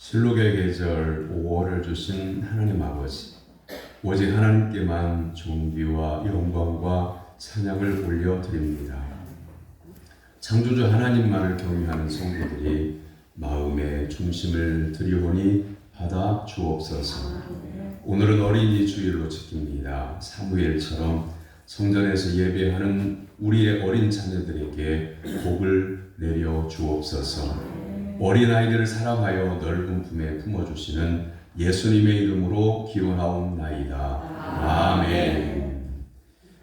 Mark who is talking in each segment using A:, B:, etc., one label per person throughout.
A: 실록의 계절 5월을 주신 하나님 아버지, 오직 하나님께만 존귀와 영광과 찬양을 올려드립니다. 창조주 하나님만을 경외하는 성도들이 마음의 중심을 드리오니 받아 주옵소서. 오늘은 어린이 주일로 지킵니다. 사무엘처럼 성전에서 예배하는 우리의 어린 자녀들에게 복을 내려 주옵소서. 어린아이들을 사랑하여 넓은 품에 품어주시는 예수님의 이름으로 기원하옵나이다. 아멘.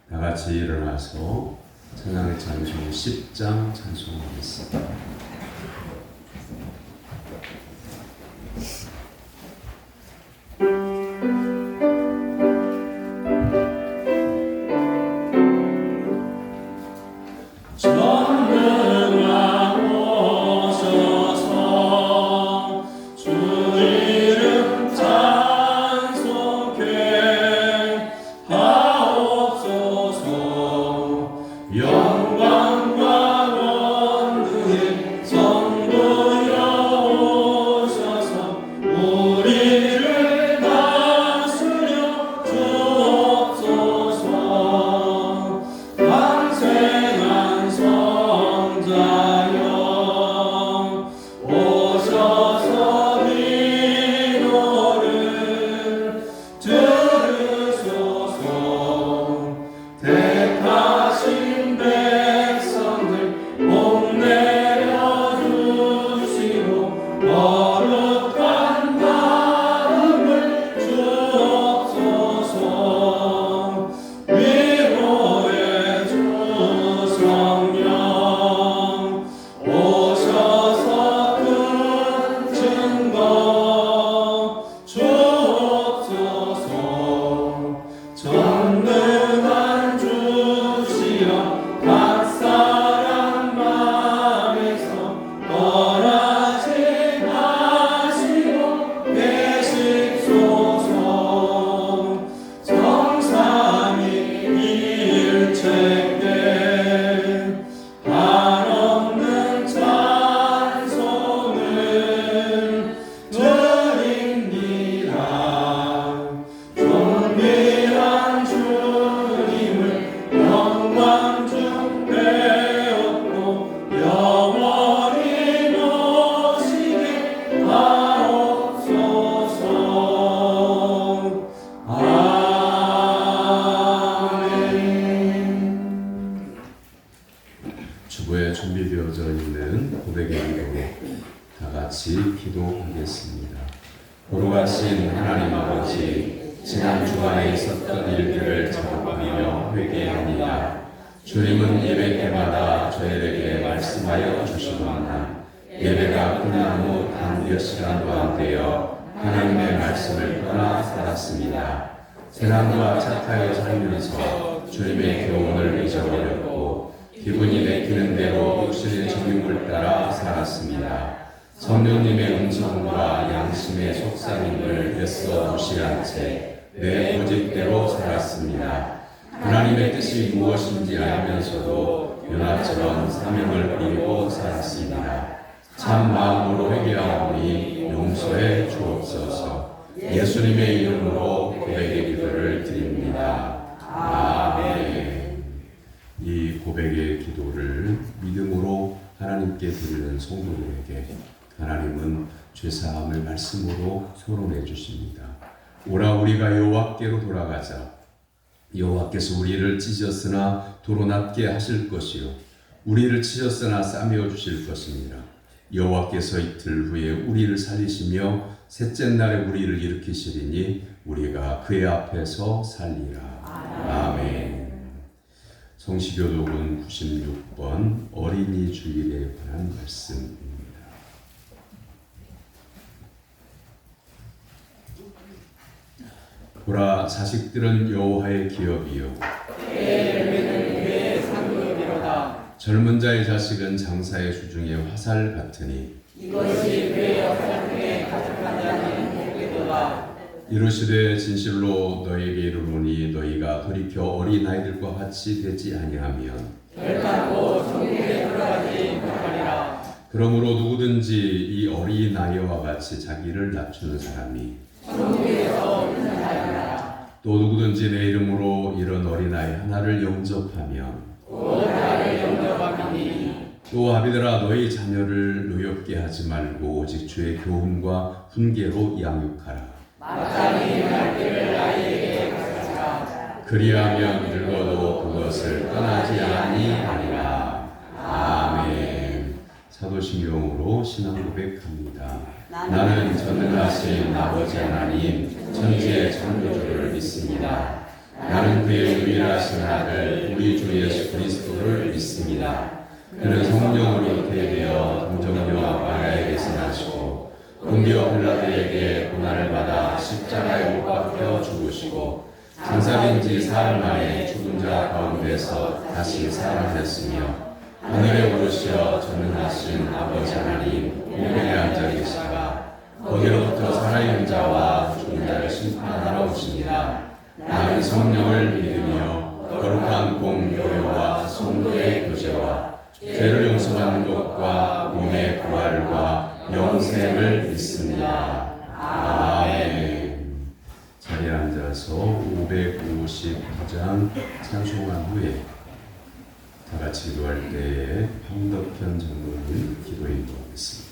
A: 다같이 일어나서 찬양의 찬송 10장 찬송하겠습니다. 주보에 준비되어져 있는 고백의 기도로 다같이 기도하겠습니다. 거룩하신 하나님 아버지, 지난 주간에 있었던 일들을 자복하며 회개합니다. 주님은 예배 때마다 저희에게 말씀하여 주시거나 예배가 끝난 후 단 몇 시간도 안 되어 하나님의 말씀을 떠나 살았습니다. 세상과 착하여 살면서 주님의 교훈을 잊어버렸고 기분이 내키는 대로 육신의 정욕을 따라 살았습니다. 성령님의 음성과 양심의 속삭임을 애써 무시한 채 내 고집대로 살았습니다. 하나님의 뜻이 무엇인지 알면서도 요나처럼 사명을 버리고 살았습니다. 참 마음으로 회개하오니 용서해 주옵소서. 예수님의 이름으로 고백의 기도를 드립니다. 아멘. 이 고백의 기도를 믿음으로 하나님께 드리는 성도들에게 하나님은 죄사함을 말씀으로 선언해 주십니다. 오라 우리가 여호와께로 돌아가자. 여호와께서 우리를 찢었으나 도로 낫게 하실 것이요 우리를 찢었으나 싸매어 주실 것입니다. 여호와께서 이틀 후에 우리를 살리시며 셋째 날에 우리를 일으키시리니 우리가 그의 앞에서 살리라. 아멘. 성시교독은 96번 어린이 주일에 관한 말씀입니다. 보라, 자식들은 여호와의 기업이요 젊은 자의 자식은 장사의 주중에 화살 같으니
B: 이것이 그의 역사중에 가득한 자는 복이도다.
A: 이르시되 진실로 너희에게 이르노니 너희가 돌이켜 어린아이들과 같이 되지 아니하면
B: 결단코 천국에 들어가지 못하리라.
A: 그러므로 누구든지 이 어린 아이와 같이 자기를 낮추는 사람이
B: 천국에서 우승하리라.
A: 또 누구든지 내 이름으로 이런 어린아이 하나를 영접하면
B: 곧 나를 영접하리니
A: 또 아비들아 너희 자녀를 노엽게 하지 말고 오직 주의 교훈과 훈계로 양육하라.
B: 마땅히 말들을 아이에게 가르치라.
A: 그리하면 늙어도 그것을 떠나지 아니하리라. 아멘. 사도신경으로 신앙 고백합니다. 나는 전능하신 아버지 하나님 천지의 창조주를 믿습니다. 나는 그의 유일하신 아들 우리 주 예수 그리스도를 믿습니다. 그는 성령으로 잉태되어 동정녀 마리아에게서 나시고 본디오 빌라도에게 고난을 받아 십자가에 못 박혀 죽으시고 장사된지 사흘 만에 죽은 자 가운데서 다시 살아나셨으며 하늘에 오르시어 전능하신 아버지 하나님 우편에 앉아 계시다가 거기로부터 살아있는 자와 죽은 자를 심판하러 오십니다. 나는 성령을 믿으며 거룩한 공교회와 성도의 교제와 죄를 용서받는 것과 몸의 부활과 영생을 믿습니다. 아멘. 자리에 앉아서 559장 찬송한 후에 다 같이 기도할 때에 황덕현 장로님 기도 인도하겠습니다.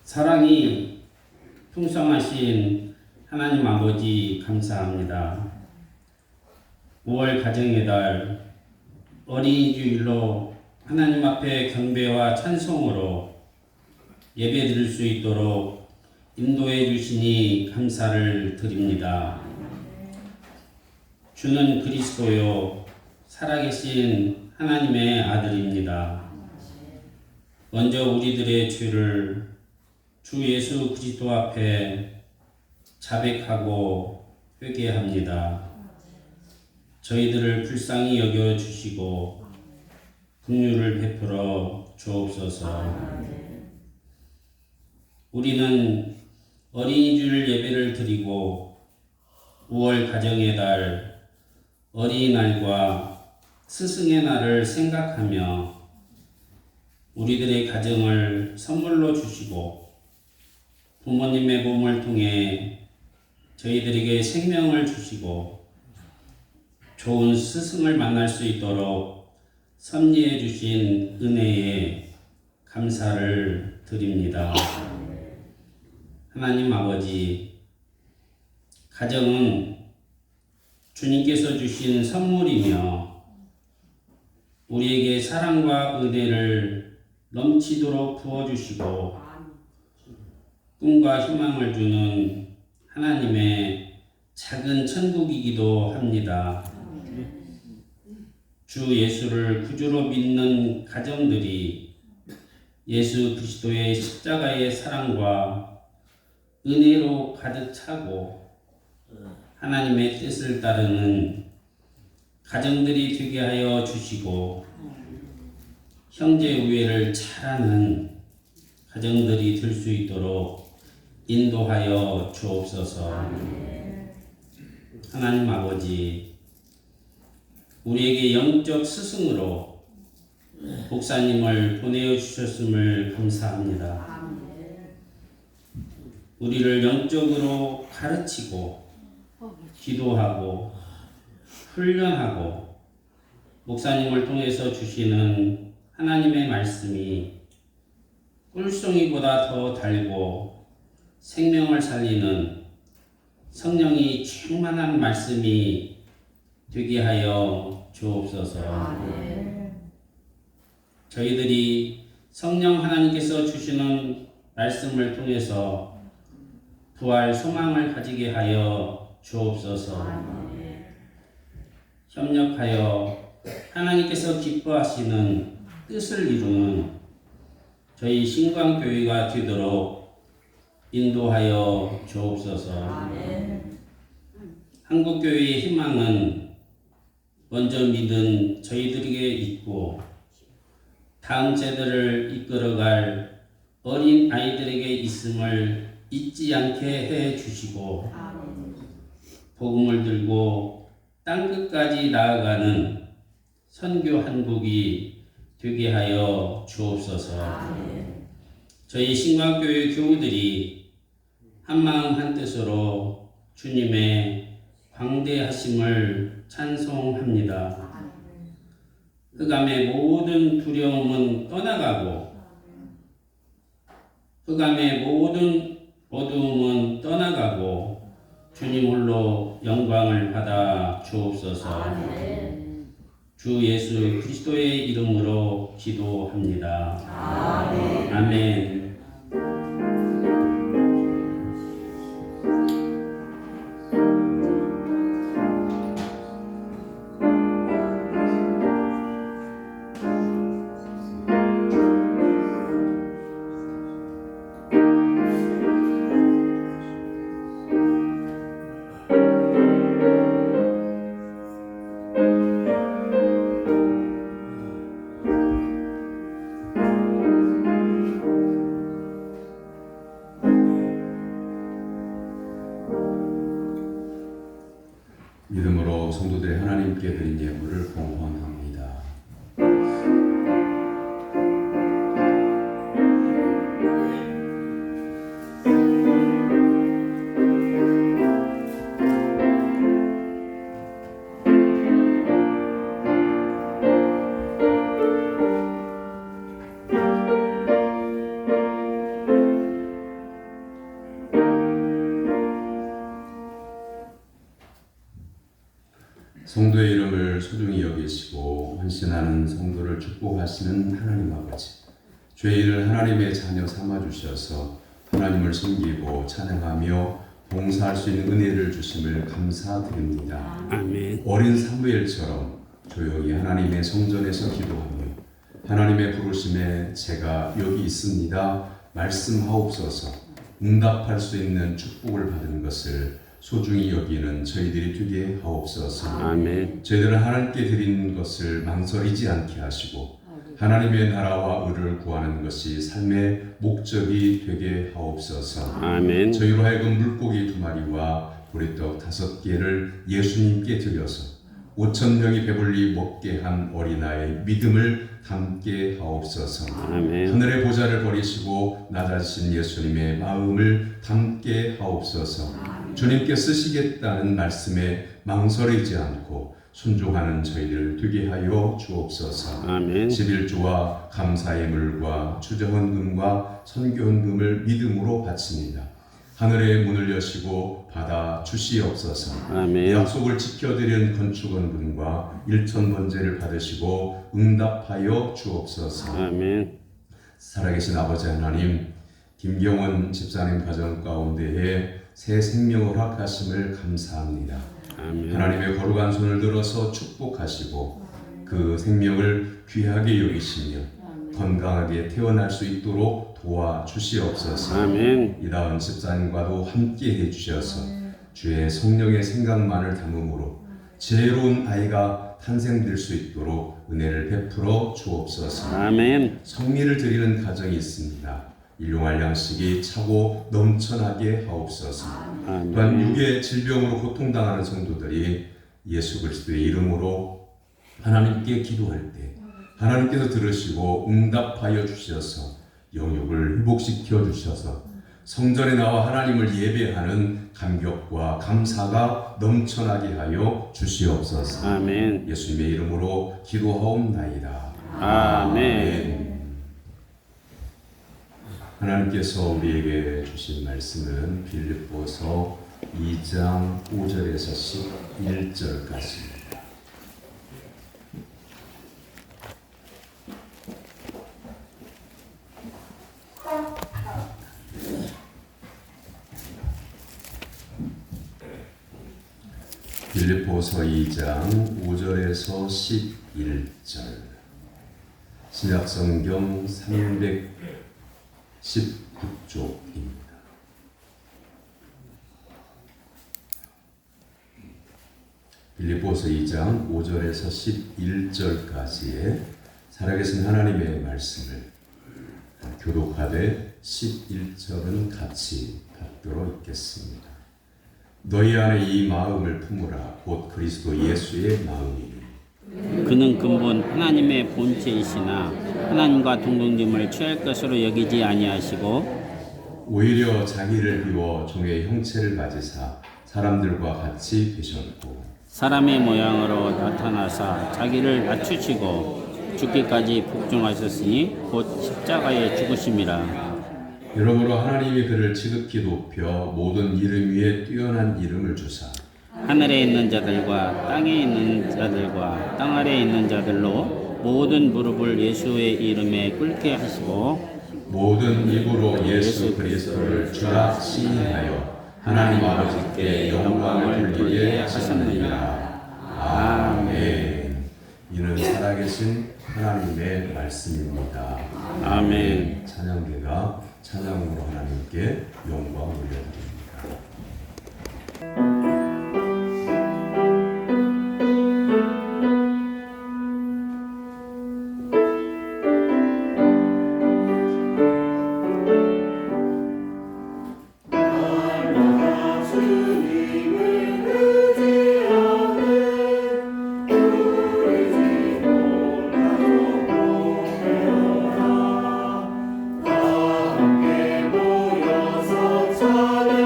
C: 사랑이 풍성하신 하나님 아버지 감사합니다. 5월 가정의 달 어린이 주일로 하나님 앞에 경배와 찬송으로 예배 드릴 수 있도록 인도해 주시니 감사를 드립니다. 주는 그리스도요 살아계신 하나님의 아들입니다. 먼저 우리들의 죄를 주 예수 그리스도 앞에 자백하고 회개합니다. 저희들을 불쌍히 여겨 주시고 긍휼을 베풀어 주옵소서. 우리는 어린이주일 예배를 드리고 5월 가정의 달 어린이날과 스승의 날을 생각하며 우리들의 가정을 선물로 주시고 부모님의 몸을 통해 저희들에게 생명을 주시고 좋은 스승을 만날 수 있도록 섭리해 주신 은혜에 감사를 드립니다. 하나님 아버지, 가정은 주님께서 주신 선물이며 우리에게 사랑과 은혜를 넘치도록 부어주시고 꿈과 희망을 주는 하나님의 작은 천국이기도 합니다. 주 예수를 구주로 믿는 가정들이 예수 그리스도의 십자가의 사랑과 은혜로 가득 차고 하나님의 뜻을 따르는 가정들이 되게 하여 주시고 형제 우애를 잘하는 가정들이 될 수 있도록 인도하여 주옵소서. 하나님 아버지, 우리에게 영적 스승으로 목사님을 보내어 주셨음을 감사합니다. 우리를 영적으로 가르치고 기도하고 훈련하고 목사님을 통해서 주시는 하나님의 말씀이 꿀송이보다 더 달고 생명을 살리는 성령이 충만한 말씀이 되게 하여 주옵소서. 저희들이 성령 하나님께서 주시는 말씀을 통해서 부활 소망을 가지게 하여 주옵소서. 협력하여 하나님께서 기뻐하시는 뜻을 이루는 저희 신광교회가 되도록 인도하여 주옵소서. 한국교회의 희망은 먼저 믿은 저희들에게 있고 다음 세대를 이끌어갈 어린 아이들에게 있음을 잊지 않게 해 주시고 복음을 들고 땅끝까지 나아가는 선교 한국이 되게 하여 주옵소서. 저희 신광교회 교우들이 한마음 한뜻으로 주님의 광대하심을 찬송합니다. 흑암의 모든 두려움은 떠나가고 흑암의 모든 어두움은 떠나가고 주님 홀로 영광을 받아 주옵소서. 주 예수 그리스도의 이름으로 기도합니다. 아멘.
A: 믿음으로 성도들이 하나님께 드린 예물을 봉헌합니다. 성도의 이름을 소중히 여기시고 헌신하는 성도를 축복하시는 하나님 아버지, 죄인을 하나님의 자녀 삼아주셔서 하나님을 섬기고 찬양하며 봉사할 수 있는 은혜를 주심을 감사드립니다.
C: 아멘.
A: 어린 사무엘처럼 조용히 하나님의 성전에서 기도하며 하나님의 부르심에 제가 여기 있습니다 말씀하옵소서 응답할 수 있는 축복을 받은 것을 소중히 여기는 저희들이 되게 하옵소서.
C: 아멘.
A: 저희들은 하나님께 드린 것을 망설이지 않게 하시고 하나님의 나라와 의를 구하는 것이 삶의 목적이 되게 하옵소서.
C: 아멘.
A: 저희로 하여금 물고기 2마리와 보리떡 5개를 예수님께 드려서 5,000명이 배불리 먹게 한 어린아이의 믿음을 담게 하옵소서.
C: 아멘.
A: 하늘의 보좌를 버리시고 낮아지신 예수님의 마음을 담게 하옵소서. 주님께 쓰시겠다는 말씀에 망설이지 않고 순종하는 저희를 되게 하여 주옵소서.
C: 아멘.
A: 11조와 감사의 물과 추정헌금과 선교헌금을 믿음으로 바칩니다. 하늘의 문을 여시고 받아 주시옵소서.
C: 아멘.
A: 약속을 지켜드린 건축헌금과 일천번제를 받으시고 응답하여 주옵소서.
C: 아멘.
A: 살아계신 아버지 하나님, 김경원 집사님 가정 가운데에 새 생명을 허락하심을 감사합니다.
C: 아멘.
A: 하나님의 거룩한 손을 들어서 축복하시고 그 생명을 귀하게 여기시며 건강하게 태어날 수 있도록 도와주시옵소서.
C: 아멘.
A: 이다은 집사님과도 함께 해주셔서 주의 성령의 생각만을 담음으로 지혜로운 아이가 탄생될 수 있도록 은혜를 베풀어 주옵소서.
C: 아멘.
A: 성리를 드리는 가정이 있습니다. 일용할 양식이 차고 넘쳐나게 하옵소서. 또한 육의 질병으로 고통당하는 성도들이 예수 그리스도의 이름으로 하나님께 기도할 때 하나님께서 들으시고 응답하여 주셔서 영육을 회복시켜 주셔서 성전에 나와 하나님을 예배하는 감격과 감사가 넘쳐나게 하여 주시옵소서.
C: 아멘.
A: 예수님의 이름으로 기도하옵나이다.
C: 아멘.
A: 하나님께서 우리에게 주신 말씀은 빌립보서 2장 5절에서 11절까지입니다. 빌립보서 2장 5절에서 11절. 신약성경 319쪽입니다. 빌립보서 2장 5절에서 11절까지의 살아계신 하나님의 말씀을 교독하되 11절은 같이 받도록 읽겠습니다. 너희 안에 이 마음을 품으라. 곧 그리스도 예수의 마음이니
C: 그는 근본 하나님의 본체이시나 하나님과 동등됨을 취할 것으로 여기지 아니하시고
A: 오히려 자기를 비워 종의 형체를 가지사 사람들과 같이 되셨고
C: 사람의 모양으로 나타나사 자기를 낮추시고 죽기까지 복종하셨으니 곧 십자가에 죽으심이라.
A: 여러모로 하나님이 그를 지극히 높여 모든 이름 위에 뛰어난 이름을 주사
C: 하늘에 있는 자들과 땅에 있는 자들과 땅 아래에 있는 자들로 모든 무릎을 예수의 이름에 꿇게 하시고
A: 모든 입으로 예수 그리스도를 주라 시인하여 하나님 아버지께 영광을 돌리게 하셨느니라. 아멘. 이는 살아계신 하나님의 말씀입니다.
C: 아멘.
A: 찬양대가 찬양으로 하나님께 영광 올려드립니다.
B: 함께 모여서 찬양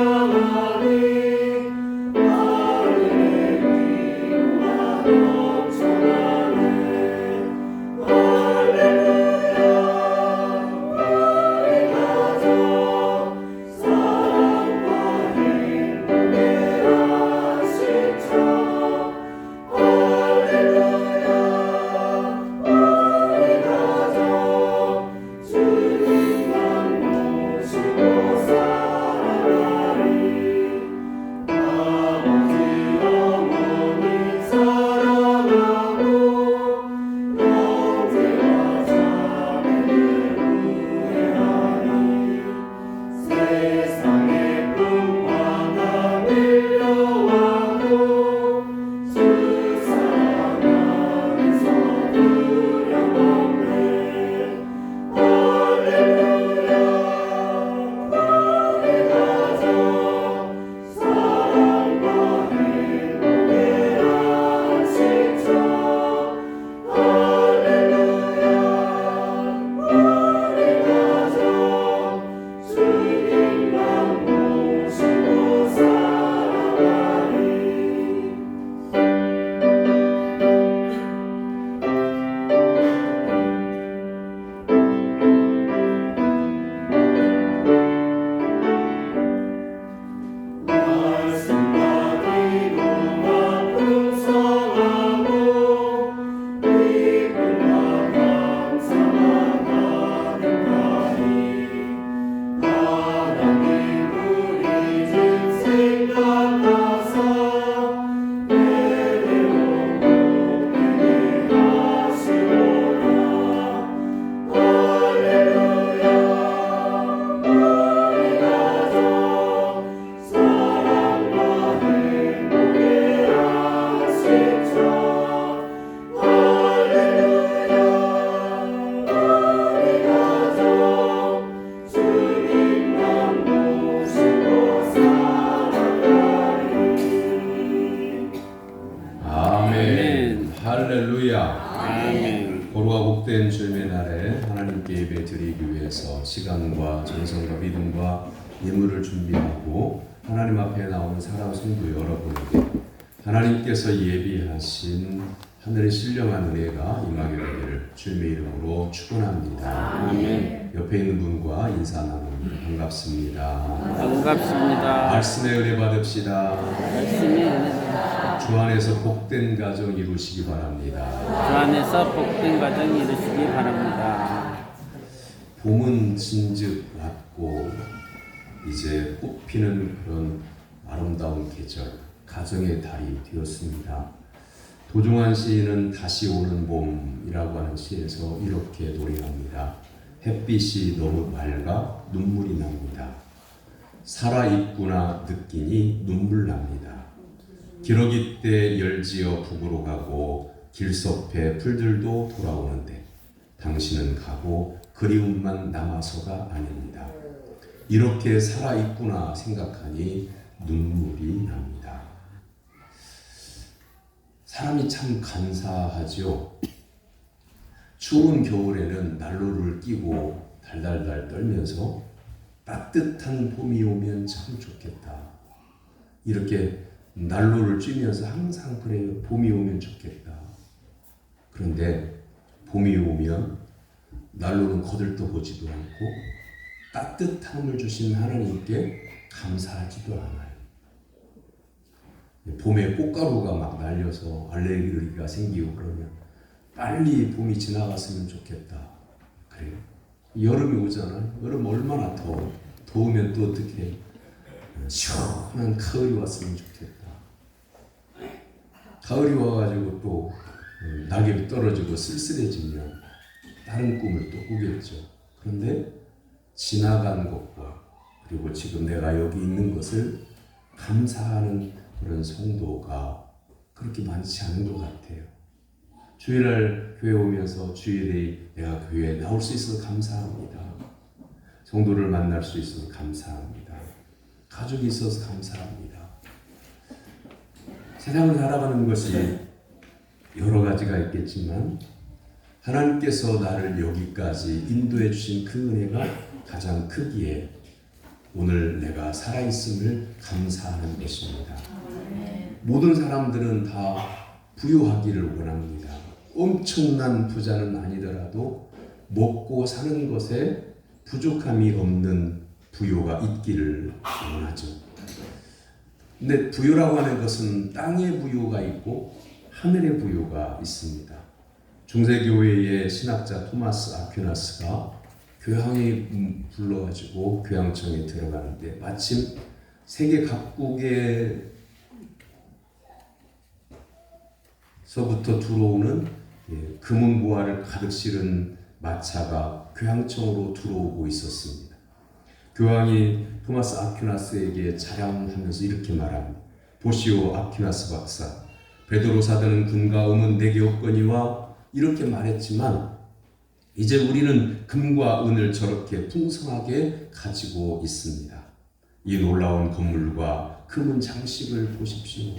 A: 날에 하나님께 예배 드리기 위해서 시간과 정성과 믿음과 예물을 준비하고 하나님 앞에 나오는 사랑 성도 여러분에게 하나님께서 예비하신 하늘의 신령한 은혜가 임하게 되기를 주님의 이름으로 축원합니다.
C: 아멘.
A: 옆에 있는 분과 인사 나눕니다. 반갑습니다.
C: 반갑습니다.
A: 말씀의 은혜 받읍시다.
C: 말씀의 은혜
A: 주 안에서 복된 가정 이루시기 바랍니다.
C: 주 안에서 복된 가정 이루시기 바랍니다.
A: 봄은 진즉 왔고 이제 꽃피는 그런 아름다운 계절, 가정의 달이 되었습니다. 도종환 시인은 다시 오는 봄이라고 하는 시에서 이렇게 노래합니다. 햇빛이 너무 밝아 눈물이 납니다. 살아있구나 느끼니 눈물 납니다. 기러기 때 열지어 북으로 가고 길섭에 풀들도 돌아오는데 당신은 가고 그리움만 남아서가 아닙니다. 이렇게 살아있구나 생각하니 눈물이 납니다. 사람이 참 간사하죠. 추운 겨울에는 난로를 끼고 달달달 떨면서 따뜻한 봄이 오면 참 좋겠다. 이렇게 난로를 쬐면서 항상 그래요. 봄이 오면 좋겠다. 그런데 봄이 오면 난로는 거들떠보지도 않고 따뜻함을 주신 하나님께 감사하지도 않아요. 봄에 꽃가루가 막 날려서 알레르기가 생기고 그러면 빨리 봄이 지나갔으면 좋겠다. 그래요. 여름이 오잖아요. 여름 얼마나 더워. 더우면 또 어떻게 해요? 시원한 가을이 왔으면 좋겠다. 가을이 와가지고 또 낙엽이 떨어지고 쓸쓸해지면 다른 꿈을 또 꾸겠죠. 그런데 지나간 것과 그리고 지금 내가 여기 있는 것을 감사하는 그런 성도가 그렇게 많지 않은 것 같아요. 주일날 교회 오면서 주일에 내가 교회에 나올 수 있어서 감사합니다. 성도를 만날 수 있어서 감사합니다. 가족이 있어서 감사합니다. 세상을 살아가는 것이 여러 가지가 있겠지만 하나님께서 나를 여기까지 인도해 주신 그 은혜가 가장 크기에 오늘 내가 살아있음을 감사하는 것입니다. 모든 사람들은 다 부유하기를 원합니다. 엄청난 부자는 아니더라도 먹고 사는 것에 부족함이 없는 부유가 있기를 원하죠. 근데 부유라고 하는 것은 땅의 부유가 있고 하늘의 부유가 있습니다. 중세교회의 신학자 토마스 아퀴나스가 교황이 불러가지고 교황청에 들어가는데 마침 세계 각국에서부터 들어오는 금은보화를 가득 실은 마차가 교황청으로 들어오고 있었습니다. 교황이 토마스 아퀴나스에게 자랑하면서 이렇게 말합니다. 보시오 아퀴나스 박사, 베드로 사도는 금과 은은 내게 없거니와 이렇게 말했지만 이제 우리는 금과 은을 저렇게 풍성하게 가지고 있습니다. 이 놀라운 건물과 금은 장식을 보십시오.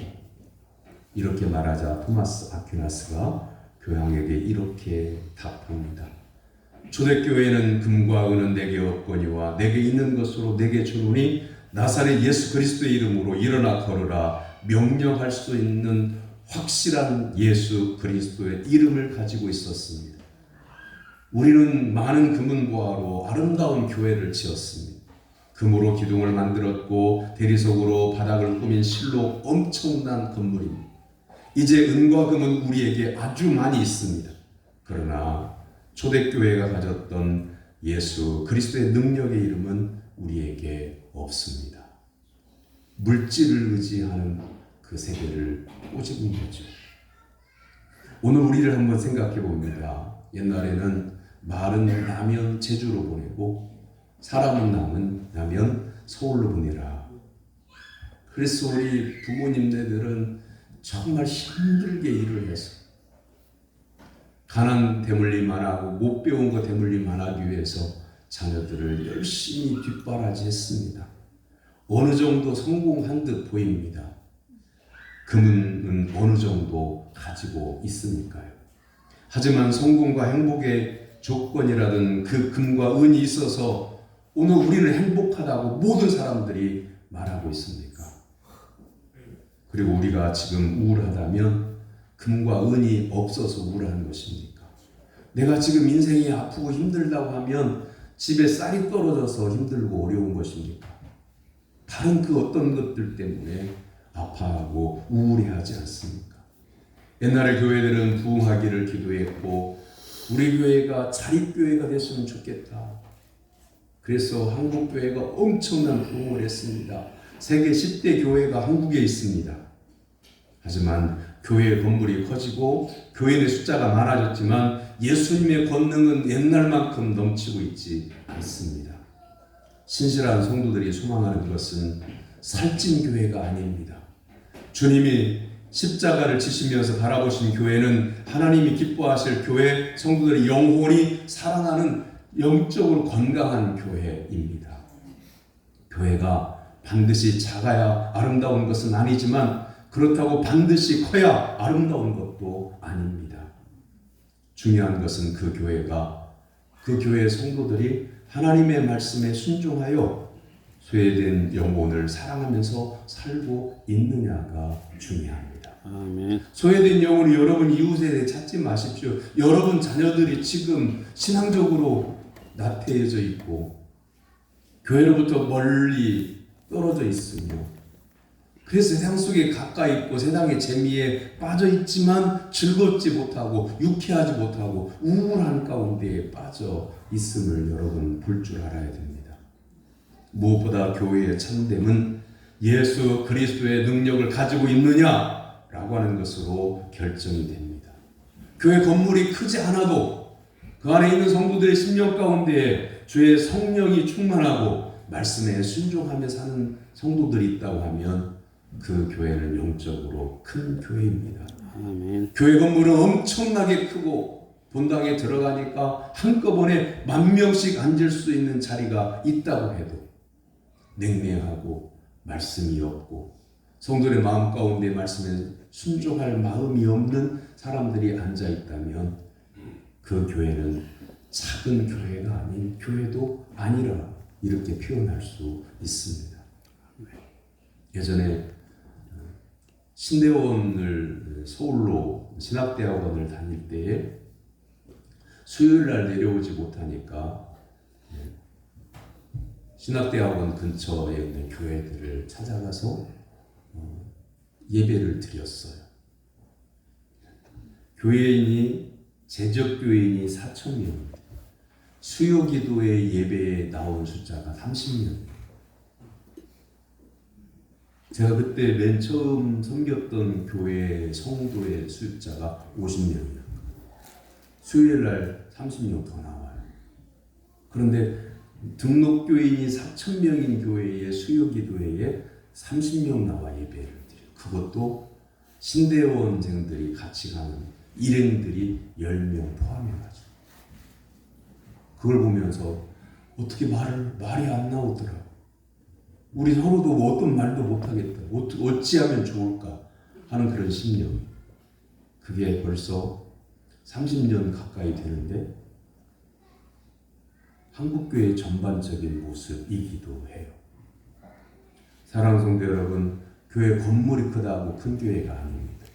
A: 이렇게 말하자 토마스 아퀴나스가 교황에게 이렇게 답합니다. 초대교회는 금과 은은 내게 없거니와 내게 있는 것으로 내게 주노니 나사렛 예수 그리스도의 이름으로 일어나 걸으라 명령할 수 있는 확실한 예수 그리스도의 이름을 가지고 있었습니다. 우리는 많은 금은보화로 아름다운 교회를 지었습니다. 금으로 기둥을 만들었고 대리석으로 바닥을 꾸민 실로 엄청난 건물입니다. 이제 은과 금은 우리에게 아주 많이 있습니다. 그러나 초대교회가 가졌던 예수 그리스도의 능력의 이름은 우리에게 없습니다. 물질을 의지하는 그 세계를 꼬집은 거죠. 오늘 우리를 한번 생각해 봅니다. 옛날에는 말은 나면 제주로 보내고 사람은 나면 서울로 보내라. 그래서 우리 부모님네들은 정말 힘들게 일을 해서 가난 대물림 안 하고 못 배운 거 대물림 안 하기 위해서 자녀들을 열심히 뒷바라지했습니다. 어느 정도 성공한 듯 보입니다. 금은 어느 정도 가지고 있으니까요. 하지만 성공과 행복의 조건이라든 그 금과 은이 있어서 오늘 우리는 행복하다고 모든 사람들이 말하고 있습니까? 그리고 우리가 지금 우울하다면 금과 은이 없어서 우울한 것입니까? 내가 지금 인생이 아프고 힘들다고 하면 집에 쌀이 떨어져서 힘들고 어려운 것입니까? 다른 그 어떤 것들 때문에 아파하고 우울해하지 않습니까? 옛날에 교회들은 부흥하기를 기도했고 우리 교회가 자립교회가 됐으면 좋겠다. 그래서 한국교회가 엄청난 부흥을 했습니다. 세계 10대 교회가 한국에 있습니다. 하지만 교회 건물이 커지고 교인의 숫자가 많아졌지만 예수님의 권능은 옛날만큼 넘치고 있지 않습니다. 신실한 성도들이 소망하는 것은 살찐 교회가 아닙니다. 주님이 십자가를 지시면서 바라보신 교회는 하나님이 기뻐하실 교회, 성도들의 영혼이 살아나는 영적으로 건강한 교회입니다. 교회가 반드시 작아야 아름다운 것은 아니지만 그렇다고 반드시 커야 아름다운 것도 아닙니다. 중요한 것은 그 교회가, 그 교회의 성도들이 하나님의 말씀에 순종하여 소외된 영혼을 사랑하면서 살고 있느냐가 중요합니다.
C: 아멘.
A: 소외된 영혼을 여러분 이웃에 찾지 마십시오. 여러분 자녀들이 지금 신앙적으로 나태해져 있고 교회로부터 멀리 떨어져 있으며 그래서 세상 속에 가까이 있고 세상의 재미에 빠져 있지만 즐겁지 못하고 유쾌하지 못하고 우울한 가운데에 빠져 있음을 여러분 볼 줄 알아야 됩니다. 무엇보다 교회의 참됨은 예수 그리스도의 능력을 가지고 있느냐라고 하는 것으로 결정이 됩니다. 교회 건물이 크지 않아도 그 안에 있는 성도들의 심령 가운데에 주의 성령이 충만하고 말씀에 순종하며 사는 성도들이 있다고 하면 그 교회는 영적으로 큰 교회입니다.
C: 아멘.
A: 교회 건물은 엄청나게 크고 본당에 들어가니까 한꺼번에 10,000명씩 앉을 수 있는 자리가 있다고 해도 냉랭하고 말씀이 없고 성도의 마음 가운데 말씀에 순종할 마음이 없는 사람들이 앉아 있다면 그 교회는 작은 교회가 아닌 교회도 아니라 이렇게 표현할 수 있습니다. 예전에 신대원을 서울로 신학대학원을 다닐 때에 수요일날 내려오지 못하니까 신학대학원 근처에 있는 교회들을 찾아가서 예배를 드렸어요. 교회인이 재적교인이 4,000명, 수요기도회 예배에 나온 숫자가 30명. 제가 그때 맨 처음 섬겼던 교회 성도의 숫자가 50명이에요. 수요일날 30명 더 나와요. 그런데 등록교인이 4,000명인 교회의 수요기도회에 30명 나와 예배를 드려요. 그것도 신대원생들이 같이 가는 일행들이 10명 포함해가지고. 그걸 보면서 어떻게 말이 안 나오더라. 우리 서로도 뭐 어떤 말도 못하겠다. 어찌하면 좋을까 하는 그런 심령. 그게 벌써 30년 가까이 되는데 한국교회의 전반적인 모습이기도 해요. 사랑하는 성도 여러분, 교회 건물이 크다고 큰 교회가 아닙니다.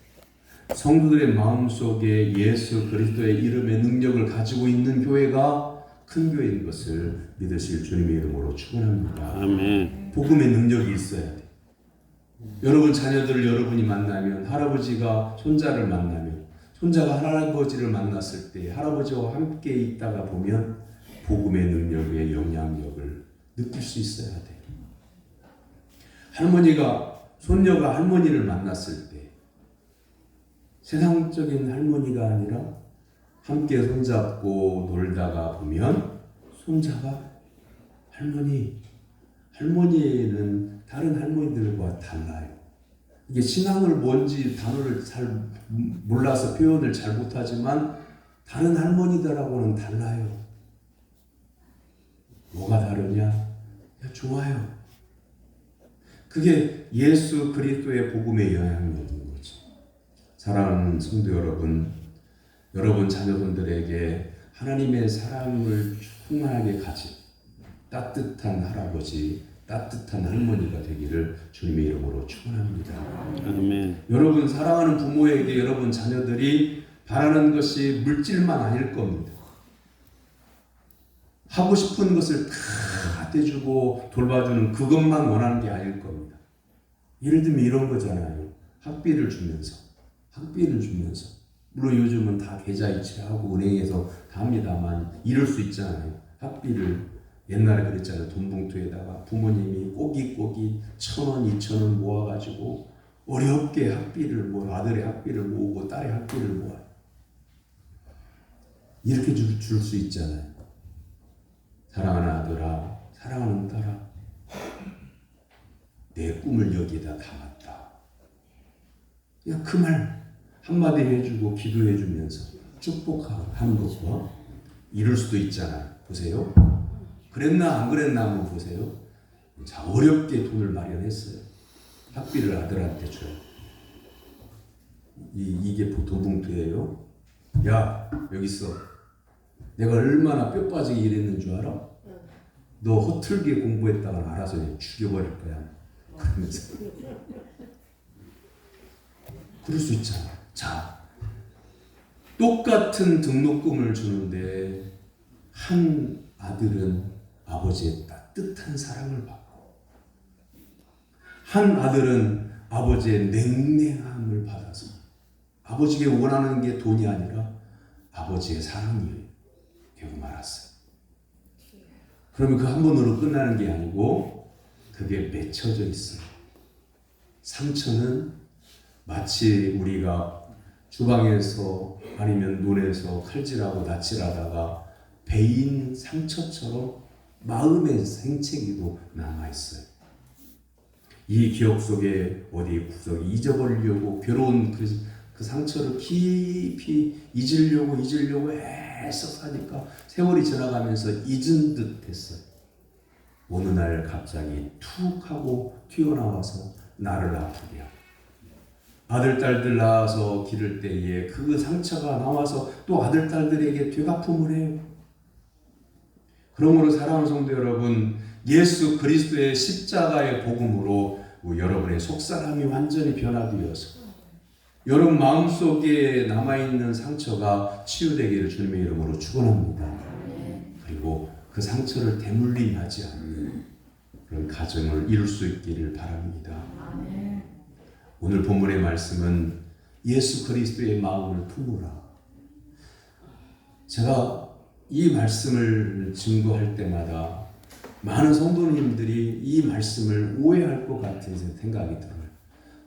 A: 성도들의 마음속에 예수 그리스도의 이름의 능력을 가지고 있는 교회가 큰 교회인 것을 믿으실 주님의 이름으로 축원합니다.
C: 아멘.
A: 복음의 능력이 있어야 돼. 여러분 자녀들을 여러분이 만나면 할아버지가 손자를 만나면 손자가 할아버지를 만났을 때 할아버지와 함께 있다가 보면 복음의 능력의 영향력을 느낄 수 있어야 돼. 할머니가 손녀가 할머니를 만났을 때 세상적인 할머니가 아니라 함께 손잡고 놀다가 보면 손자가 할머니는 다른 할머니들과 달라요. 이게 신앙을 뭔지 단어를 잘 몰라서 표현을 잘 못하지만 다른 할머니들하고는 달라요. 뭐가 다르냐? 좋아요. 그게 예수 그리스도의 복음의 영향력인 거죠. 사랑하는 성도 여러분, 여러분 자녀분들에게 하나님의 사랑을 충만하게 가진 따뜻한 할아버지, 따뜻한 할머니가 되기를 주님의 이름으로 축원합니다.
C: 아멘.
A: 여러분 사랑하는 부모에게 여러분 자녀들이 바라는 것이 물질만 아닐 겁니다. 하고 싶은 것을 다 해주고 돌봐주는 그것만 원하는 게 아닐 겁니다. 예를 들면 이런 거잖아요. 학비를 주면서 물론 요즘은 다 계좌 이체하고 은행에서 다 합니다만 이럴 수 있잖아요. 학비를 옛날에 그랬잖아요. 돈 봉투에다가 부모님이 꼬깃꼬깃 1,000원, 2,000원 모아가지고 어렵게 학비를 아들의 학비를 모으고 딸의 학비를 모아요. 이렇게 줄 수 있잖아요. 사랑하는 아들아, 사랑하는 딸아, 내 꿈을 여기에다 담았다. 그냥 그 말 한마디 해주고 기도해주면서 축복하는 것과 이룰 수도 있잖아요. 보세요. 그랬나 안 그랬나 한번 보세요. 자, 어렵게 돈을 마련했어요. 학비를 아들한테 줘요. 이게 돈 봉투예요. 야, 여기 있어. 내가 얼마나 뼈 빠지게 일했는 줄 알아? 너 허틀게 공부했다가 알아서 그냥 죽여버릴 거야. 그러면서. 그럴 수 있잖아. 자, 똑같은 등록금을 주는데 한 아들은 아버지의 따뜻한 사랑을 받고 한 아들은 아버지의 냉랭함을 받아서 아버지가 원하는 게 돈이 아니라 아버지의 사랑이 되고 말았어요. 그러면 그 한 번으로 끝나는 게 아니고 그게 맺혀져 있어요. 상처는 마치 우리가 주방에서 아니면 논에서 칼질하고 낯질하다가 베인 상처처럼 마음의 생채기도 남아있어요. 이 기억 속에 어디 구석에 잊어버리려고 괴로운 그 상처를 깊이 잊으려고 애써 사니까 세월이 지나가면서 잊은 듯 했어요. 어느 날 갑자기 툭 하고 튀어나와서 나를 아프게 하고 아들, 딸들 낳아서 기를 때에 그 상처가 나와서 또 아들, 딸들에게 되갚음을 해요. 그러므로 사랑하는 성도 여러분, 예수 그리스도의 십자가의 복음으로 여러분의 속사람이 완전히 변화되어서 여러분 마음속에 남아있는 상처가 치유되기를 주님의 이름으로 축원합니다. 그리고 그 상처를 대물림하지 않는 그런 가정을 이룰 수 있기를 바랍니다. 오늘 본문의 말씀은 예수 그리스도의 마음을 품으라. 제가 이 말씀을 증거할 때마다 많은 성도님들이 이 말씀을 오해할 것 같은 생각이 들어요.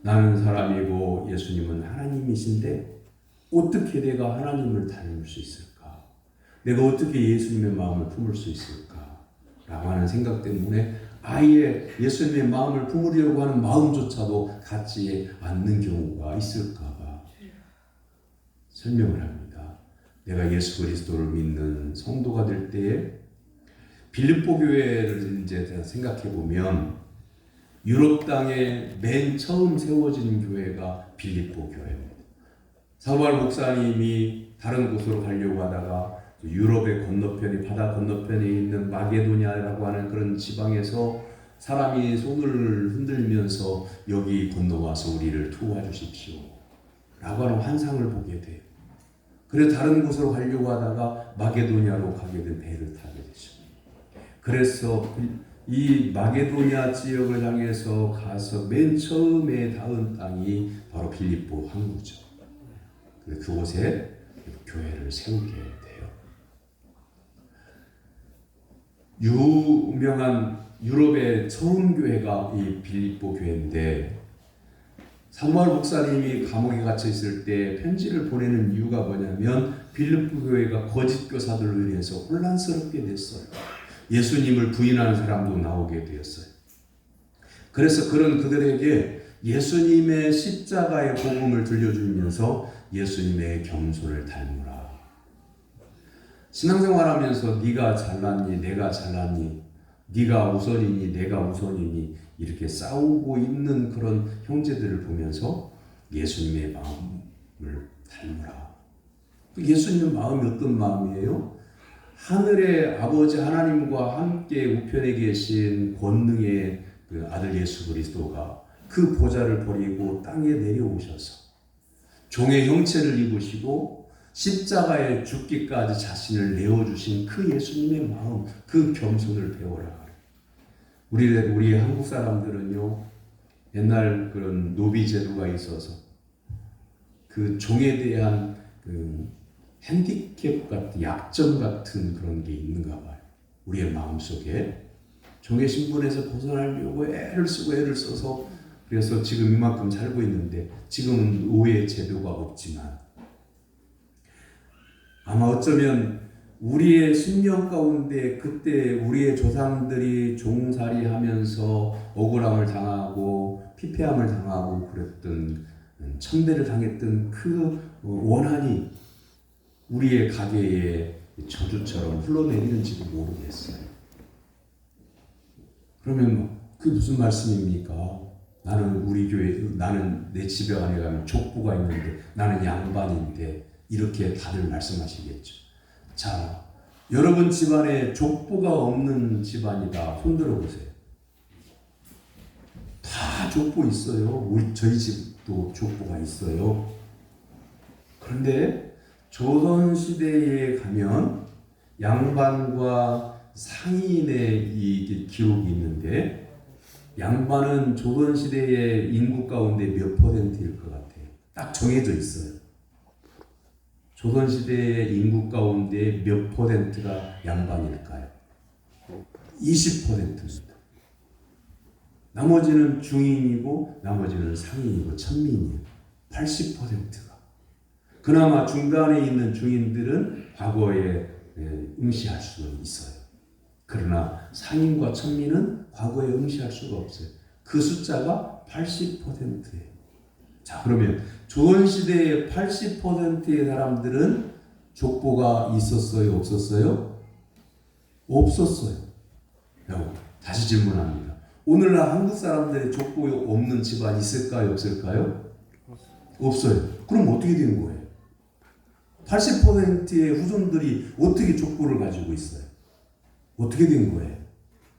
A: 나는 사람이고 예수님은 하나님이신데 어떻게 내가 하나님을 닮을 수 있을까? 내가 어떻게 예수님의 마음을 품을 수 있을까? 라고 하는 생각 때문에 아예 예수님의 마음을 품으려고 하는 마음조차도 갖지 않는 경우가 있을까봐 설명을 합니다. 내가 예수 그리스도를 믿는 성도가 될 때에 빌립보 교회를 이제 생각해 보면 유럽 땅에 맨 처음 세워진 교회가 빌립보 교회입니다. 사무엘 목사님이 다른 곳으로 가려고 하다가 유럽의 건너편이 바다 건너편에 있는 마게도냐라고 하는 그런 지방에서 사람이 손을 흔들면서 여기 건너와서 우리를 도와주십시오 라고 하는 환상을 보게 돼요. 그래서 다른 곳으로 가려고 하다가 마게도냐로 가게 된 배를 타게 되죠. 그래서 이 마게도냐 지역을 향해서 가서 맨 처음에 닿은 땅이 바로 빌립보 항구죠. 그곳에 교회를 세우게 돼요. 유명한 유럽의 처음 교회가 이 빌립보 교회인데 사무엘 목사님이 감옥에 갇혀 있을 때 편지를 보내는 이유가 뭐냐면 빌립보 교회가 거짓 교사들로 인해서 혼란스럽게 됐어요. 예수님을 부인하는 사람도 나오게 되었어요. 그래서 그들에게 예수님의 십자가의 복음을 들려주면서 예수님의 겸손을 닮으라. 신앙생활하면서 네가 잘났니 내가 잘났니 네가 우선이니 내가 우선이니 이렇게 싸우고 있는 그런 형제들을 보면서 예수님의 마음을 닮으라. 예수님의 마음이 어떤 마음이에요? 하늘의 아버지 하나님과 함께 우편에 계신 권능의 그 아들 예수 그리스도가 그 보좌를 버리고 땅에 내려오셔서 종의 형체를 입으시고 십자가에 죽기까지 자신을 내어주신 그 예수님의 마음, 그 겸손을 배워라. 우리 한국 사람들은요, 옛날 그런 노비 제도가 있어서 그 종에 대한 그 핸디캡 같은, 약점 같은 그런 게 있는가 봐요. 우리의 마음속에 종의 신분에서 벗어나려고 애를 써서 그래서 지금 이만큼 살고 있는데, 지금은 노예 제도가 없지만 아마 어쩌면 우리의 신명 가운데 그때 우리의 조상들이 종살이 하면서 억울함을 당하고 피폐함을 당하고 그랬던, 천대를 당했던 그 원한이 우리의 가게에 저주처럼 흘러내리는지도 모르겠어요. 그러면 그게 무슨 말씀입니까? 나는 우리 교회, 나는 내 집에 안에 가면 족보가 있는데 나는 양반인데, 이렇게 다들 말씀하시겠죠. 자, 여러분 집안에 족보가 없는 집안이다. 손들어 보세요. 다 족보 있어요. 저희 집도 족보가 있어요. 그런데 조선시대에 가면 양반과 상인의 이 기록이 있는데, 양반은 조선시대의 인구 가운데 몇 %일 것 같아요? 딱 정해져 있어요. 조선시대의 인구 가운데 몇 %가 양반일까요? 20%입니다. 나머지는 중인이고 나머지는 상인이고 천민이에요. 80%가. 그나마 중간에 있는 중인들은 과거에 응시할 수는 있어요. 그러나 상인과 천민은 과거에 응시할 수가 없어요. 그 숫자가 80%예요. 자, 그러면 조선시대의 80%의 사람들은 족보가 있었어요? 없었어요? 없었어요. 다시 질문합니다. 오늘날 한국 사람들의 족보 없는 집안 있을까요? 없을까요? 없어요. 그럼 어떻게 된 거예요? 80%의 후손들이 어떻게 족보를 가지고 있어요? 어떻게 된 거예요?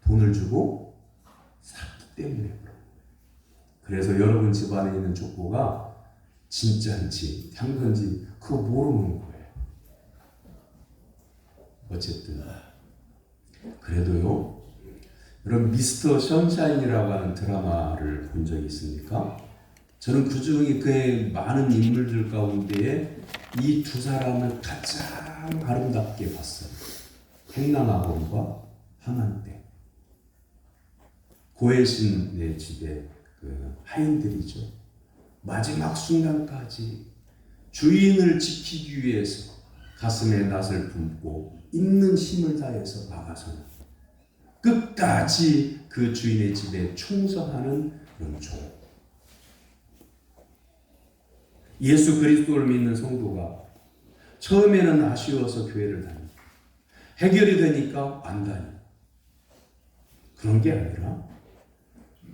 A: 돈을 주고 샀기 때문에. 그래서 여러분 집안에 있는 족보가 진짜인지 향건지 그거 모르는 거예요. 어쨌든 그래도요, 여러분 미스터 선샤인이라고 하는 드라마를 본 적이 있습니까? 저는 그 중에 그 많은 인물들 가운데 이 두 사람을 가장 아름답게 봤어요. 행랑아범과 하만떼. 고해신의 집에 그 하인들이죠. 마지막 순간까지 주인을 지키기 위해서 가슴에 낫을 품고 있는 힘을 다해서 나가서는 끝까지 그 주인의 집에 충성하는 그런 종. 예수 그리스도를 믿는 성도가 처음에는 아쉬워서 교회를 다니고 해결이 되니까 안 다니고 그런 게 아니라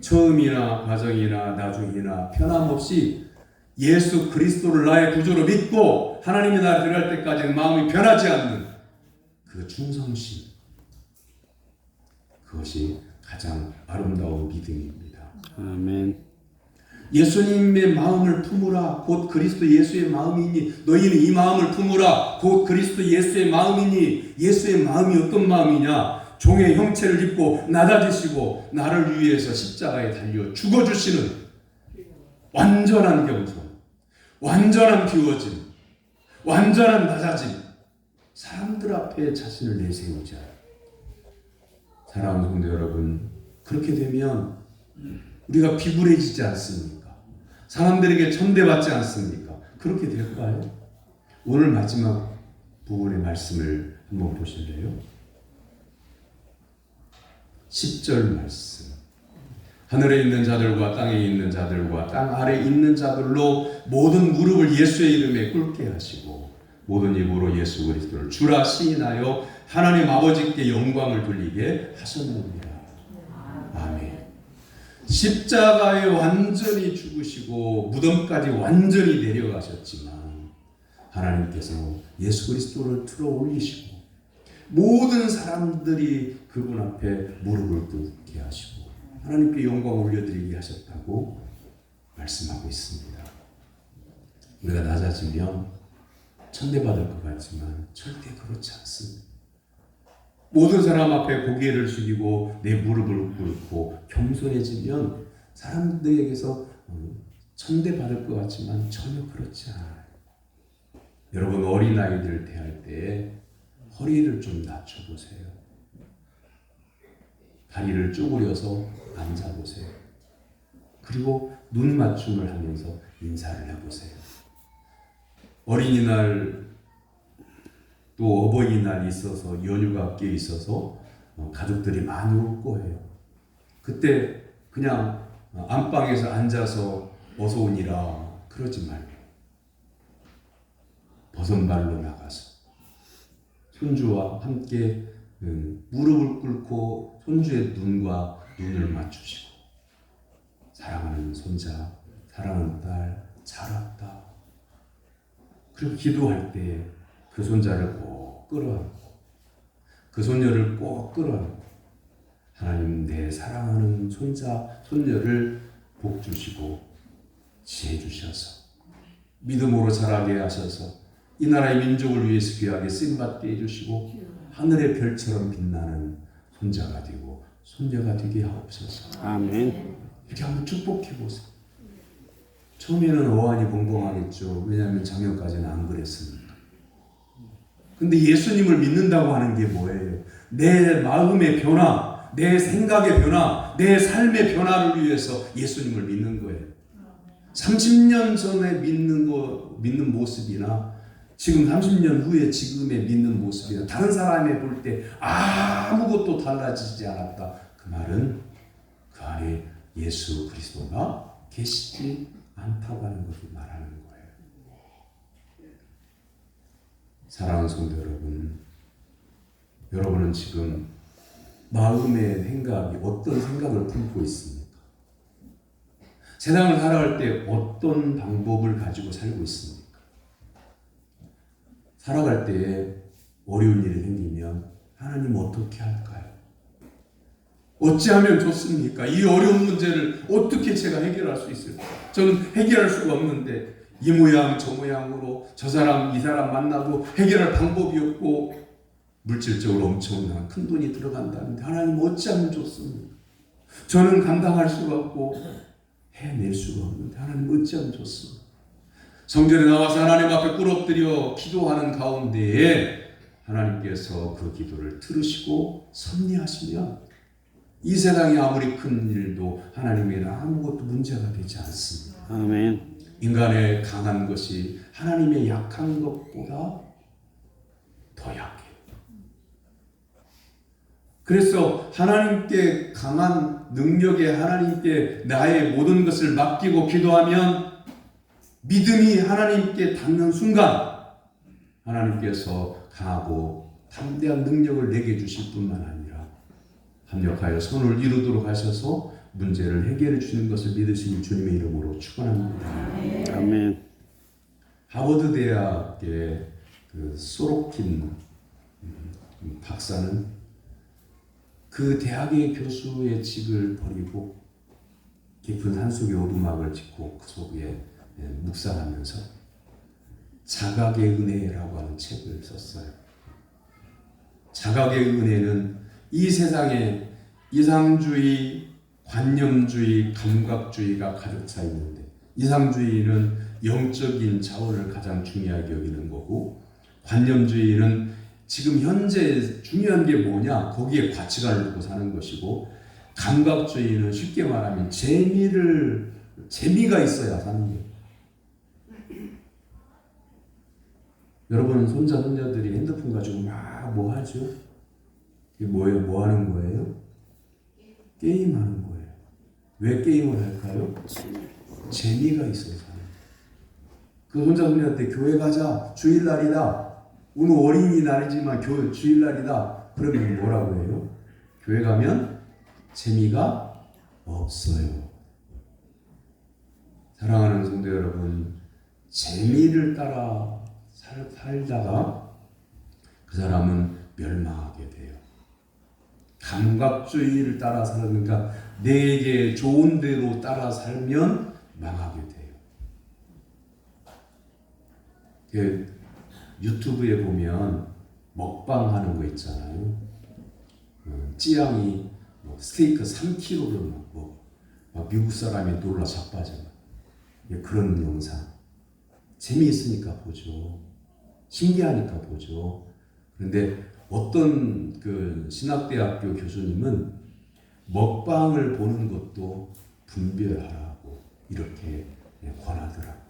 A: 처음이나 과정이나 나중이나 변함없이 예수 그리스도를 나의 구주로 믿고 하나님의 나라에 들어갈 때까지 마음이 변하지 않는 그 충성심, 그것이 가장 아름다운 믿음입니다.
C: 아멘.
A: 예수님의 마음을 품으라 곧 그리스도 예수의 마음이니 너희는 이 마음을 품으라 곧 그리스도 예수의 마음이니. 예수의 마음이 어떤 마음이냐? 종의 형체를 입고 낮아지시고 나를 위해서 십자가에 달려 죽어주시는 완전한 겸손, 완전한 비워짐, 완전한 낮아짐. 사람들 앞에 자신을 내세우자. 사랑하는 성도 여러분, 그렇게 되면 우리가 비굴해지지 않습니까? 사람들에게 천대받지 않습니까? 그렇게 될까요? 오늘 마지막 부분의 말씀을 한번 보실래요? 10절 말씀. 하늘에 있는 자들과 땅에 있는 자들과 땅 아래 있는 자들로 모든 무릎을 예수의 이름에 꿇게 하시고 모든 입으로 예수 그리스도를 주라 시인하여 하나님 아버지께 영광을 돌리게 하셨느니라. 아멘. 십자가에 완전히 죽으시고 무덤까지 완전히 내려가셨지만 하나님께서 예수 그리스도를 들어 올리시고 모든 사람들이 그분 앞에 무릎을 꿇게 하시고 하나님께 영광 올려드리게 하셨다고 말씀하고 있습니다. 우리가 낮아지면 천대받을 것 같지만 절대 그렇지 않습니다. 모든 사람 앞에 고개를 숙이고 내 무릎을 꿇고 겸손해지면 사람들에게서 천대받을 것 같지만 전혀 그렇지 않아요. 여러분 어린아이들 대할 때 허리를 좀 낮춰보세요. 다리를 쪼그려서 앉아보세요. 그리고 눈 맞춤을 하면서 인사를 해보세요. 어린이날 또 어버이날이 있어서 연휴가 꽤 있어서 가족들이 많이 올 거예요. 그때 그냥 안방에서 앉아서 어서 오니라 그러지 말고 버선발로 나가서 손주와 함께 무릎을 꿇고 손주의 눈과 눈을 맞추시고 사랑하는 손자, 사랑하는 딸, 잘 왔다. 그리고 기도할 때 그 손자를 꼭 끌어안고 그 손녀를 꼭 끌어안고 하나님 내 사랑하는 손자, 손녀를 복 주시고 지혜 주셔서 믿음으로 자라게 하셔서 이 나라의 민족을 위해서 귀하게 쓰임받게 해주시고 하늘의 별처럼 빛나는 손자가 되고 손녀가 되게 하옵소서.
C: 아멘.
A: 이렇게 한번 축복해 보세요. 처음에는 어안이 벙벙하겠죠. 왜냐하면 작년까지는 안 그랬으니까. 근데 예수님을 믿는다고 하는 게 뭐예요? 내 마음의 변화, 내 생각의 변화, 내 삶의 변화를 위해서 예수님을 믿는 거예요. 30년 전에 믿는 모습이나 지금 30년 후에 지금의 믿는 모습이나 다른 사람이 볼 때 아무것도 달라지지 않았다. 그 말은 그 안에 예수 그리스도가 계시지 않다고 하는 것을 말하는 거예요. 사랑하는 성도 여러분, 여러분은 지금 마음의 생각이 어떤 생각을 품고 있습니까? 세상을 살아갈 때 어떤 방법을 가지고 살고 있습니까? 살아갈 때에 어려운 일이 생기면 하나님 어떻게 할까요? 어찌하면 좋습니까? 이 어려운 문제를 어떻게 제가 해결할 수 있을까요? 저는 해결할 수가 없는데 이 모양 저 모양으로 저 사람 이 사람 만나도 해결할 방법이 없고 물질적으로 엄청난 큰 돈이 들어간다는데 하나님 어찌하면 좋습니까? 저는 감당할 수가 없고 해낼 수가 없는데 하나님 어찌하면 좋습니까? 성전에 나와서 하나님 앞에 꿇어엎드려 기도하는 가운데에 하나님께서 그 기도를 들으시고 섭리하시면 이 세상에 아무리 큰 일도 하나님에게는 아무것도 문제가 되지 않습니다.
C: 아멘.
A: 인간의 강한 것이 하나님의 약한 것보다 더 약해요. 그래서 하나님께 강한 능력에 하나님께 나의 모든 것을 맡기고 기도하면 믿음이 하나님께 닿는 순간 하나님께서 강하고 담대한 능력을 내게 주실 뿐만 아니라 합력하여 선을 이루도록 하셔서 문제를 해결해 주시는 것을 믿으시는 주님의 이름으로 축원합니다.
C: 아멘.
A: 하버드 대학의 그 소로킨 박사는 그 대학의 교수의 직을 버리고 깊은 산속에 오두막을 짓고 그 속에 묵상하면서 자각의 은혜라고 하는 책을 썼어요. 자각의 은혜는 이 세상에 이상주의, 관념주의, 감각주의가 가득 차 있는데 이상주의는 영적인 자원을 가장 중요하게 여기는 거고 관념주의는 지금 현재 중요한 게 뭐냐 거기에 가치관을 두고 사는 것이고 감각주의는 쉽게 말하면 재미가 있어야 사는 거예요. 여러분 손자 손녀들이 핸드폰 가지고 막 뭐 하죠? 이게 뭐예요? 뭐 하는 거예요? 게임하는 거예요. 왜 게임을 할까요? 재미가 있어서 사는 거예요. 그 손자 손녀한테 교회 가자. 주일날이다. 오늘 어린이날이지만 주일날이다. 그러면 뭐라고 해요? 교회 가면 재미가 없어요. 사랑하는 성도 여러분, 재미를 따라 살다가 그 사람은 멸망하게 돼요. 감각주의를 따라 살니까 내게 좋은 대로 따라 살면 망하게 돼요. 그 유튜브에 보면 먹방 하는 거 있잖아요. 찌양이 뭐 스테이크 3kg를 먹고 막 미국 사람이 놀라 자빠져. 그런 영상 재미있으니까 보죠. 신기하니까 보죠. 그런데 어떤 그 신학대학교 교수님은 먹방을 보는 것도 분별하라고 이렇게 권하더라고요.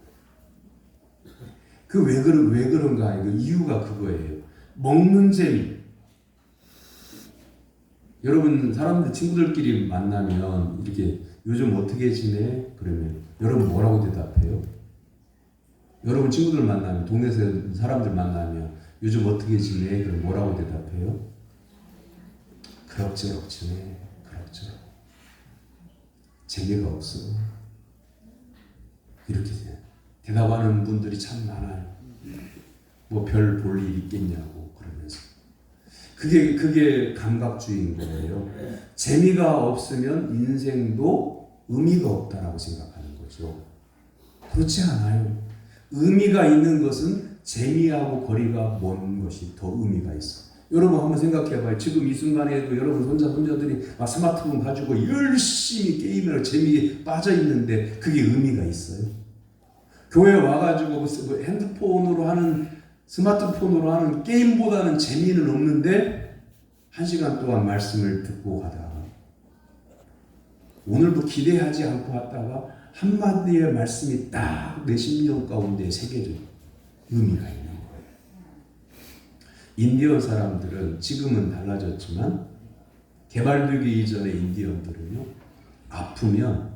A: 그 왜 그런가? 그 이유가 그거예요. 먹는 재미. 여러분 사람들 친구들끼리 만나면 이렇게 요즘 어떻게 지내? 그러면 여러분 뭐라고 대답해요? 여러분 친구들 만나면 동네에서 사람들 만나면 요즘 어떻게 지내? 그럼 뭐라고 대답해요? 그럭저럭 지내. 그럭저럭. 재미가 없어. 이렇게 대답하는 분들이 참 많아요. 뭐 별 볼 일 있겠냐고 그러면서. 그게 감각주의인 거예요. 재미가 없으면 인생도 의미가 없다라고 생각하는 거죠. 그렇지 않아요. 의미가 있는 것은 재미하고 거리가 먼 것이 더 의미가 있어. 여러분 한번 생각해봐요. 지금 이 순간에도 여러분 손자들이 막 스마트폰 가지고 열심히 게임을 재미에 빠져 있는데 그게 의미가 있어요? 교회 와가지고 핸드폰으로 하는 스마트폰으로 하는 게임보다는 재미는 없는데 1시간 동안 말씀을 듣고 가다가 오늘도 기대하지 않고 왔다가 한마디의 말씀이 딱 내 심령 가운데 새겨져 의미가 있는 거예요. 인디언 사람들은 지금은 달라졌지만 개발되기 이전의 인디언들은요, 아프면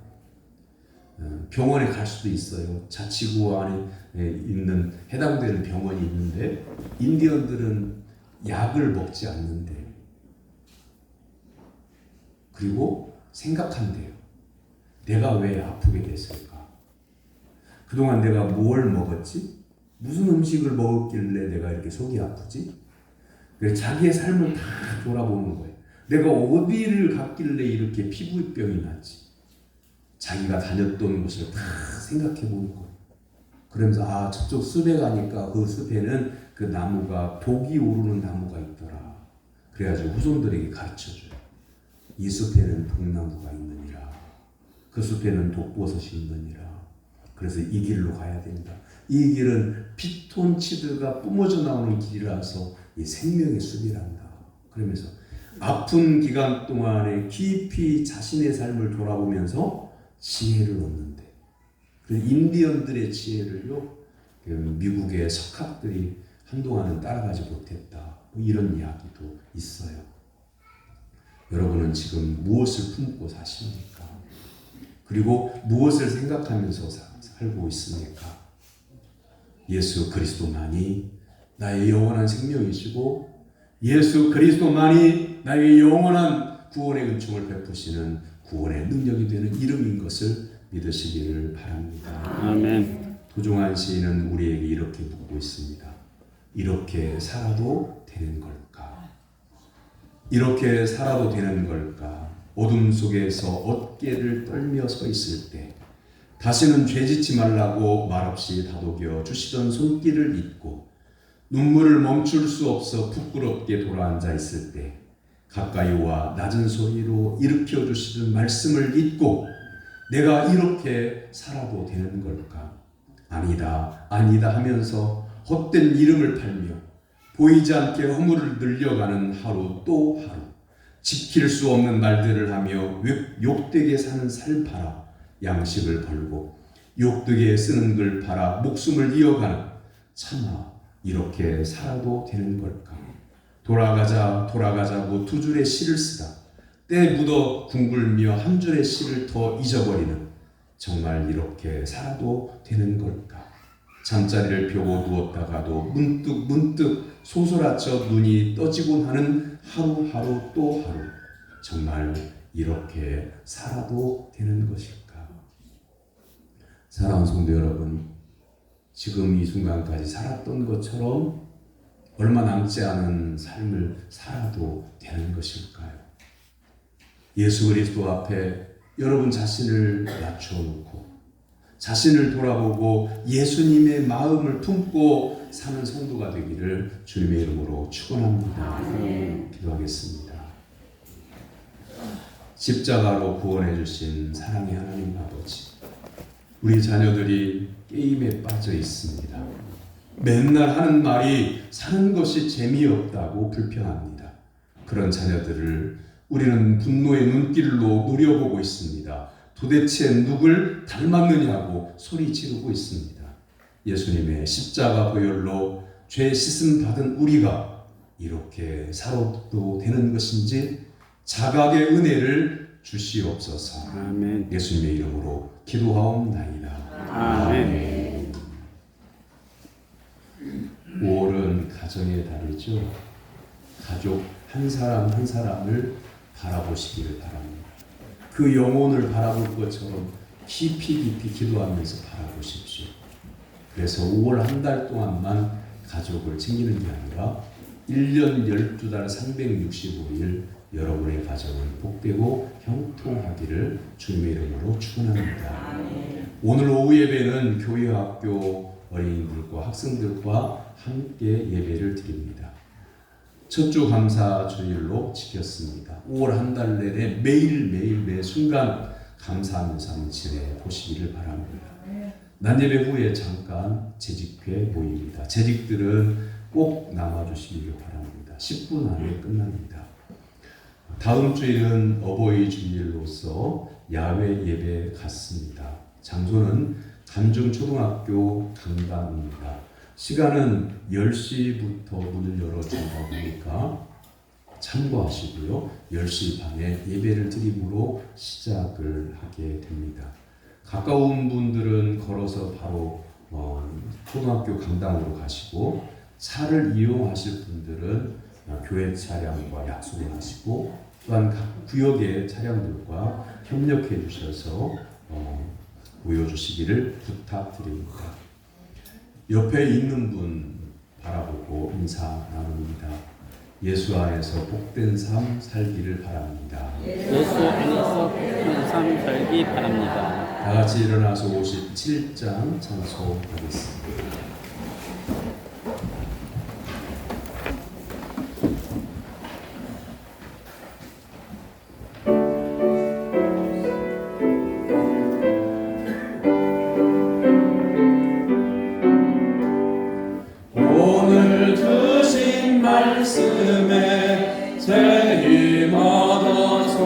A: 병원에 갈 수도 있어요. 자치구 안에 있는 해당되는 병원이 있는데 인디언들은 약을 먹지 않는데요. 그리고 생각한대요. 내가 왜 아프게 됐을까? 그동안 내가 뭘 먹었지? 무슨 음식을 먹었길래 내가 이렇게 속이 아프지? 자기의 삶을 다 돌아보는 거예요. 내가 어디를 갔길래 이렇게 피부병이 났지? 자기가 다녔던 곳을 다 생각해 보는 거예요. 그러면서 저쪽 숲에 가니까 그 숲에는 그 나무가 독이 오르는 나무가 있더라. 그래가지고 후손들에게 가르쳐줘요. 이 숲에는 독나무가 있느니라. 그 숲에는 독버섯이 있느니라. 그래서 이 길로 가야 된다. 이 길은 피톤치드가 뿜어져 나오는 길이라서 이 생명의 숲이란다. 그러면서 아픈 기간 동안에 깊이 자신의 삶을 돌아보면서 지혜를 얻는데, 그래서 인디언들의 지혜를요, 미국의 석학들이 한동안은 따라가지 못했다. 이런 이야기도 있어요. 여러분은 지금 무엇을 품고 사십니까? 그리고 무엇을 생각하면서 살고 있습니까? 예수 그리스도만이 나의 영원한 생명이시고 예수 그리스도만이 나의 영원한 구원의 은총을 베푸시는 구원의 능력이 되는 이름인 것을 믿으시기를 바랍니다.
C: 아멘.
A: 도종환 시인은 우리에게 이렇게 묻고 있습니다. 이렇게 살아도 되는 걸까? 이렇게 살아도 되는 걸까? 어둠 속에서 어깨를 떨며 서 있을 때 다시는 죄짓지 말라고 말없이 다독여 주시던 손길을 잊고 눈물을 멈출 수 없어 부끄럽게 돌아앉아 있을 때 가까이 와 낮은 소리로 일으켜 주시는 말씀을 잊고 내가 이렇게 살아도 되는 걸까? 아니다, 아니다 하면서 헛된 이름을 팔며 보이지 않게 허물을 늘려가는 하루 또 하루, 지킬 수 없는 말들을 하며 욕되게 사는 살 팔아 양식을 벌고 욕되게 쓰는 걸 팔아 목숨을 이어가는, 차마 이렇게 살아도 되는 걸까? 돌아가자고 두 줄의 시를 쓰다 때 묻어 궁굴며 한 줄의 시를 더 잊어버리는, 정말 이렇게 살아도 되는 걸까? 잠자리를 펴고 누웠다가도 문득 소설아쳐 눈이 떠지곤 하는 하루하루 또 하루, 정말 이렇게 살아도 되는 것일까? 사랑하는 성도 여러분, 지금 이 순간까지 살았던 것처럼 얼마 남지 않은 삶을 살아도 되는 것일까요? 예수 그리스도 앞에 여러분 자신을 낮춰놓고 자신을 돌아보고 예수님의 마음을 품고 사는 성도가 되기를 주님의 이름으로 축원합니다. 기도하겠습니다. 십자가로 구원해 주신 사랑의 하나님 아버지, 우리 자녀들이 게임에 빠져 있습니다. 맨날 하는 말이 사는 것이 재미없다고 불평합니다. 그런 자녀들을 우리는 분노의 눈길로 노려보고 있습니다. 도대체 누굴 닮았느냐고 소리 지르고 있습니다. 예수님의 십자가 보혈로 죄 씻음 받은 우리가 이렇게 살아도 되는 것인지 자각의 은혜를 주시옵소서.
C: 아멘.
A: 예수님의 이름으로 기도하옵나이다.
C: 아멘.
A: 5월은 가정의 달이죠. 가족 한 사람 한 사람을 바라보시기를 바랍니다. 그 영혼을 바라볼 것처럼 깊이 기도하면서 바라보십시오. 그래서 5월 한 달 동안만 가족을 챙기는 게 아니라 1년 12달 365일 여러분의 가정은 복되고 형통하기를 주님의 이름으로 축원합니다. 오늘 오후 예배는 교회 학교 어린이들과 학생들과 함께 예배를 드립니다. 첫 주 감사 주일로 지켰습니다. 5월 한 달 내내 매일매일 매 순간 감사하면서 한번 지내보시기를 바랍니다. 난예배 후에 잠깐 재직회 모입니다. 재직들은 꼭 남아주시기를 바랍니다. 10분 안에 끝납니다. 다음 주일은 어버이 주일로서 야외 예배 갔습니다. 장소는 간중초등학교 강당입니다. 시간은 10시부터 문을 열어준다고 하니까 참고하시고요. 10시 반에 예배를 드림으로 시작을 하게 됩니다. 가까운 분들은 걸어서 바로 초등학교 강당으로 가시고, 차를 이용하실 분들은 교회 차량과 약속을 하시고, 또한 각 구역의 차량들과 협력해 주셔서 모여주시기를 부탁드립니다. 옆에 있는 분 바라보고 인사 나눕니다. 예수 안에서 복된 삶 살기를 바랍니다.
C: 예수 안에서 복된 삶 살기 바랍니다.
A: 다 같이 일어나서 57장 찬송하겠습니다.
B: 오늘 주신 말씀에 새 힘 얻어서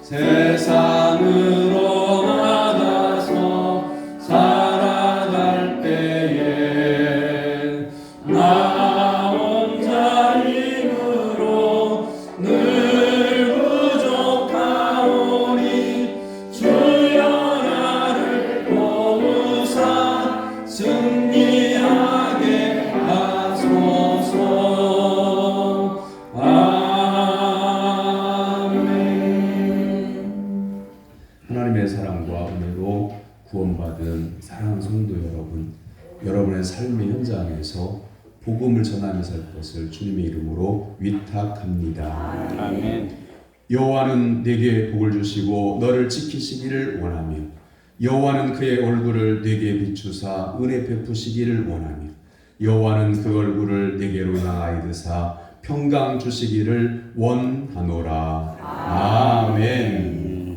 B: 세상으로 나가서 살아갈 때에 나 혼자 힘으로 늘 부족하오니 주여 나를 도우사 승리하게 하소서. 아멘.
A: 하나님의 사랑과 은혜로 구원받은 사랑하는 성도 여러분, 여러분의 삶의 현장에서 복음을 전하며 살 것을 주님의 이름으로 위탁합니다.
C: 아멘.
A: 여호와는 내게 복을 주시고 너를 지키시기를 원하며, 여호와는 그의 얼굴을 내게 비추사 은혜 베푸시기를 원하며, 여호와는 그 얼굴을 내게로 향하여 드사 평강 주시기를 원하노라. 아멘.